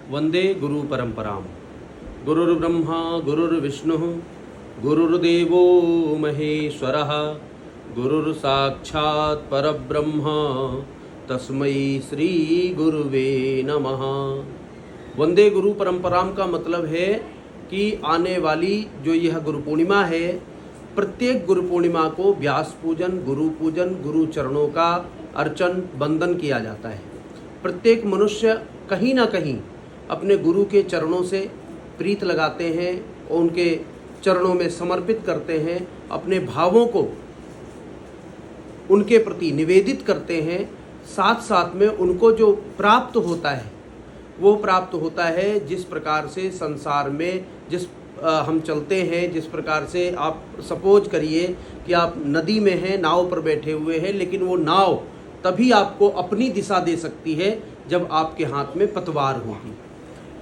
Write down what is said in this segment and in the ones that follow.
वंदे गुरु परंपराम। गुरुर्ब्रह्मा गुरुर्विष्णु गुरुर्देवो महेश्वरः गुरुर्साक्षात् परब्रह्म तस्मै श्री गुरुवे नमः। वंदे गुरु परंपराम का मतलब है कि आने वाली जो यह गुरु पूर्णिमा है, प्रत्येक गुरु पूर्णिमा को व्यास पूजन, गुरु पूजन, गुरु चरणों का अर्चन बंदन किया जाता है। प्रत्येक मनुष्य कहीं ना कहीं अपने गुरु के चरणों से प्रीत लगाते हैं और उनके चरणों में समर्पित करते हैं, अपने भावों को उनके प्रति निवेदित करते हैं। साथ साथ में उनको जो प्राप्त होता है वो प्राप्त होता है जिस प्रकार से संसार में हम चलते हैं, जिस प्रकार से आप सपोज करिए कि आप नदी में हैं, नाव पर बैठे हुए हैं, लेकिन वो नाव तभी आपको अपनी दिशा दे सकती है जब आपके हाथ में पतवार होगी।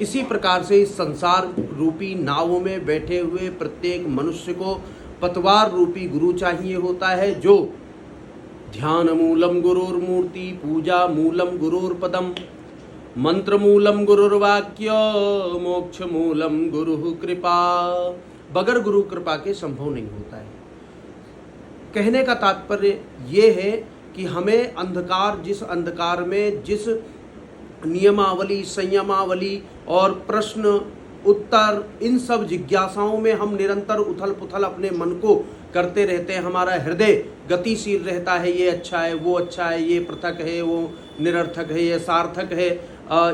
इसी प्रकार से इस संसार रूपी नावों में बैठे हुए प्रत्येक मनुष्य को पतवार रूपी गुरु चाहिए होता है, जो ध्यान मूलम गुरुर्मूर्ति, पूजा मूलम गुरुर्पदम, मंत्र मूलम गुरुर्वाक्य, मोक्ष मूलम गुरु कृपा। बगैर गुरु कृपा के संभव नहीं होता है। कहने का तात्पर्य ये है कि हमें अंधकार, जिस अंधकार में जिस नियमावली, संयमावली और प्रश्न उत्तर, इन सब जिज्ञासाओं में हम निरंतर उथल पुथल अपने मन को करते रहते हैं, हमारा हृदय गतिशील रहता है, ये अच्छा है, वो अच्छा है, ये पृथक है, वो निरर्थक है, ये सार्थक है,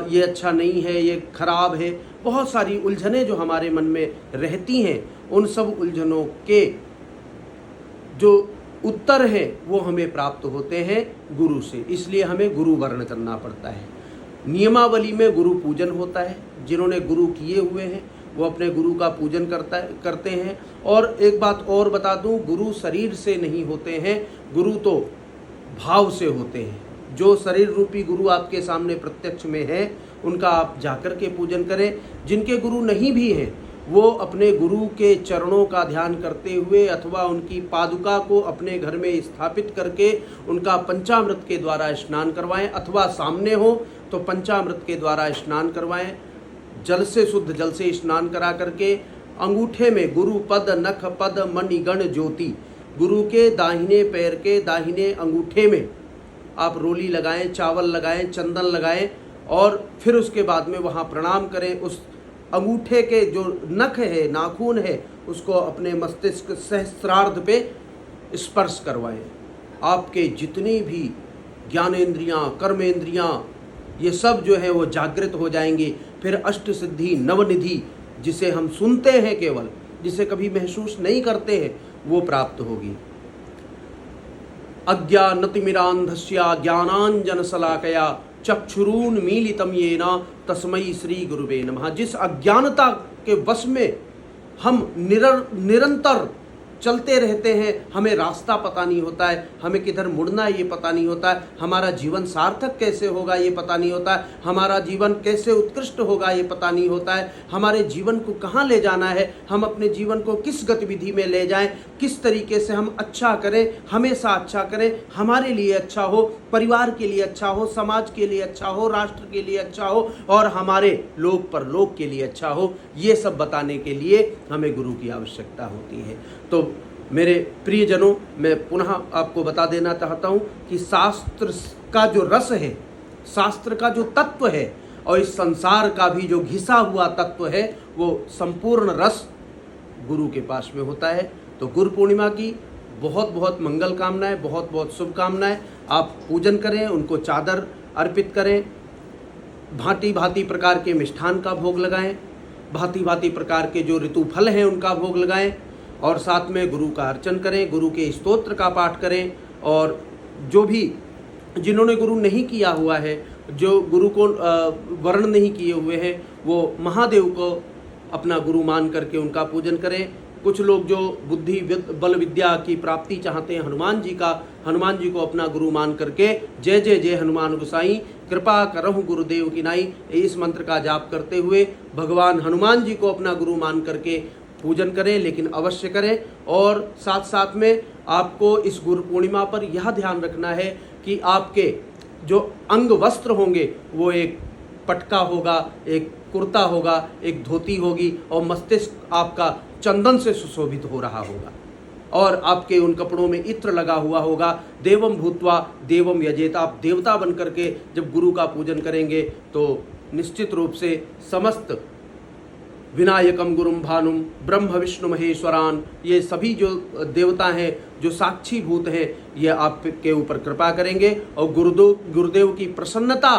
ये अच्छा नहीं है, ये खराब है। बहुत सारी उलझनें जो हमारे मन में रहती हैं, उन सब उलझनों के जो उत्तर है वो हमें प्राप्त होते हैं गुरु से। इसलिए हमें गुरु वर्ण करना पड़ता है। नियमावली में गुरु पूजन होता है। जिन्होंने गुरु किए हुए हैं वो अपने गुरु का पूजन करते हैं। और एक बात और बता दूं, गुरु शरीर से नहीं होते हैं, गुरु तो भाव से होते हैं। जो शरीर रूपी गुरु आपके सामने प्रत्यक्ष में है उनका आप जाकर के पूजन करें। जिनके गुरु नहीं भी हैं वो अपने गुरु के चरणों का ध्यान करते हुए अथवा उनकी पादुका को अपने घर में स्थापित करके उनका पंचामृत के द्वारा स्नान करवाएं, अथवा सामने हो तो पंचामृत के द्वारा स्नान करवाएं। जल से, शुद्ध जल से स्नान करा करके अंगूठे में गुरु पद नख पद मणिगण ज्योति, गुरु के दाहिने पैर के दाहिने अंगूठे में आप रोली लगाएं, चावल लगाएं, चंदन लगाएं और फिर उसके बाद में वहाँ प्रणाम करें। उस अंगूठे के जो नख है, नाखून है, उसको अपने मस्तिष्क सहस्त्रार्ध पे स्पर्श करवाएं। आपके जितनी भी ज्ञानेंद्रियां, कर्मेंद्रियां, ये सब जो है वो जागृत हो जाएंगी। फिर अष्ट सिद्धि नवनिधि, जिसे हम सुनते हैं केवल, जिसे कभी महसूस नहीं करते हैं, वो प्राप्त होगी। अज्ञानतिमिरान्धस्य ज्ञानांजनशलाकया चक्षुरुन्मीलितं येन तस्मै श्री गुरुवे नमः। जिस अज्ञानता के वश में हम निरंतर चलते रहते हैं, हमें रास्ता पता नहीं होता है, हमें किधर मुड़ना है ये पता नहीं होता है, हमारा जीवन सार्थक कैसे होगा ये पता नहीं होता है, हमारा जीवन कैसे उत्कृष्ट होगा ये पता नहीं होता है, हमारे जीवन को कहाँ ले जाना है, हम अपने जीवन को किस गतिविधि में ले जाएं, किस तरीके से हम अच्छा करें, हमेशा अच्छा करें, हमारे लिए अच्छा हो, परिवार के लिए अच्छा हो, समाज के लिए अच्छा हो, राष्ट्र के लिए अच्छा हो और हमारे लोक परलोक के लिए अच्छा हो, ये सब बताने के लिए हमें गुरु की आवश्यकता होती है। तो मेरे प्रियजनों, मैं पुनः आपको बता देना चाहता हूँ कि शास्त्र का जो रस है, शास्त्र का जो तत्व है और इस संसार का भी जो घिसा हुआ तत्व है, वो संपूर्ण रस गुरु के पास में होता है। तो गुरु पूर्णिमा की बहुत बहुत मंगल कामनाएं, बहुत बहुत शुभकामनाएं। आप पूजन करें, उनको चादर अर्पित करें, भांति भांति प्रकार के मिष्ठान का भोग लगाएं, भांति भांति प्रकार के जो ऋतु फल हैं उनका भोग लगाएं और साथ में गुरु का अर्चन करें, गुरु के स्तोत्र का पाठ करें। और जो भी जिन्होंने गुरु नहीं किया हुआ है, जो गुरु को वर्ण नहीं किए हुए हैं, वो महादेव को अपना गुरु मान करके उनका पूजन करें। कुछ लोग जो बुद्धि बल विद्या की प्राप्ति चाहते हैं, हनुमान जी को अपना गुरु मान करके जय जय जय हनुमान गोसाई कृपा करहु गुरुदेव की नाई, इस मंत्र का जाप करते हुए भगवान हनुमान जी को अपना गुरु मान करके पूजन करें, लेकिन अवश्य करें। और साथ साथ में आपको इस गुरु पूर्णिमा पर यह ध्यान रखना है कि आपके जो अंग वस्त्र होंगे वो एक पटका होगा, एक कुर्ता होगा, एक धोती होगी और मस्तिष्क आपका चंदन से सुशोभित हो रहा होगा और आपके उन कपड़ों में इत्र लगा हुआ होगा। देवम भूत्वा देवम यजेत, आप देवता बन करके जब गुरु का पूजन करेंगे तो निश्चित रूप से समस्त विनायकम गुरुम भानुम ब्रह्म विष्णु महेश्वरान, ये सभी जो देवता हैं, जो साक्षी भूत हैं, ये आपके ऊपर कृपा करेंगे और गुरुदेव की प्रसन्नता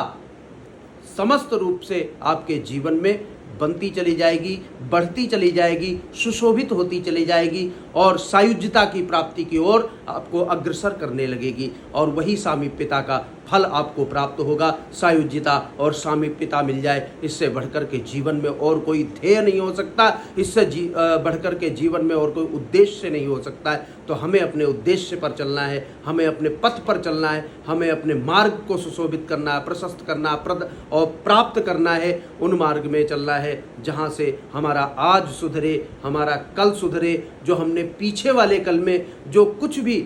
समस्त रूप से आपके जीवन में बनती चली जाएगी, बढ़ती चली जाएगी, सुशोभित होती चली जाएगी और सायुज्यता की प्राप्ति की ओर आपको अग्रसर करने लगेगी और वही सामीप्यता का फल आपको प्राप्त होगा। सायुज्यता और सामीप्यता मिल जाए, इससे बढ़कर के जीवन में और कोई ध्येय नहीं हो सकता, इससे बढ़कर के जीवन में और कोई उद्देश्य नहीं हो सकता है। तो हमें अपने उद्देश्य पर चलना है, हमें अपने पथ पर चलना है, हमें अपने मार्ग को सुशोभित करना है, प्रशस्त करना और प्राप्त करना है। उन मार्ग में चलना है जहाँ से हमारा आज सुधरे, हमारा कल सुधरे, जो हमने पीछे वाले कल में जो कुछ भी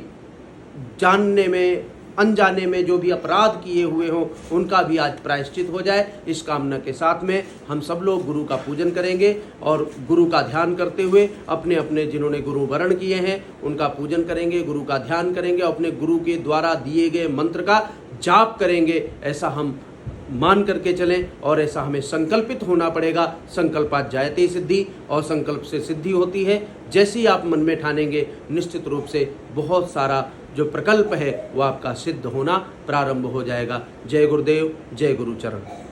जानने में अनजाने में जो भी अपराध किए हुए हों उनका भी आज प्रायश्चित हो जाए। इस कामना के साथ में हम सब लोग गुरु का पूजन करेंगे और गुरु का ध्यान करते हुए अपने अपने जिन्होंने गुरु वरण किए हैं उनका पूजन करेंगे, गुरु का ध्यान करेंगे, अपने गुरु के द्वारा दिए गए मंत्र का जाप करेंगे। ऐसा हम मान करके चलें और ऐसा हमें संकल्पित होना पड़ेगा। संकल्पात जायते सिद्धि, और संकल्प से सिद्धि होती है। जैसे ही आप मन में ठानेंगे निश्चित रूप से बहुत सारा जो प्रकल्प है वो आपका सिद्ध होना प्रारंभ हो जाएगा। जय गुरुदेव, जय गुरुचरण।